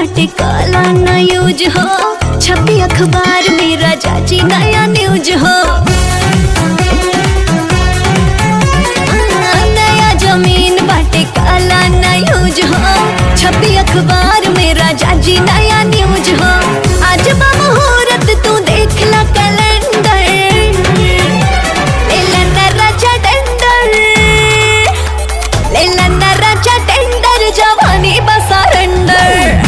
बाटे काला ना यूज हो, छपी अखबार में राजा जी नया न्यूज हो। नया जमीन बाटे काला ना यूज हो, छपी अखबार में राजा जी नया न्यूज हो। आज बा मुहूर्त तू देख ला कैलेंडर, लेला ना राजा टेंडर, लेला ना राजा टेंडर, जवानी बा सरेंडर।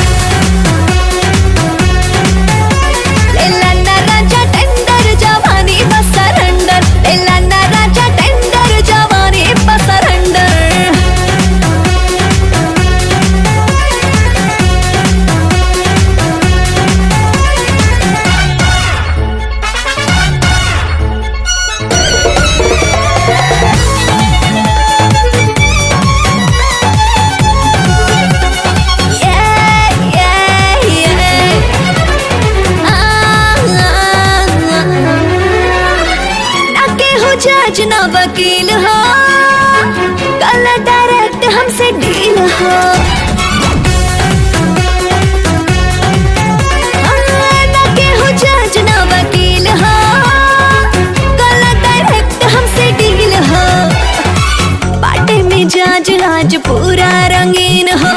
लेला ना राजा टेंडर, जवानी बा सरेंडर, लेला ना राजा टेंडर, जवानी बा सरेंडर। जज ना वकील हो, कल डायरेक्ट हमसे डील हो। ना केहू जज ना वकील हो, कल डायरेक्ट हमसे डील हो। बाटे में जाज आज पूरा रंगीन हो,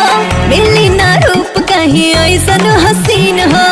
मिली ना रूप कहीं ऐसन हसीन हो।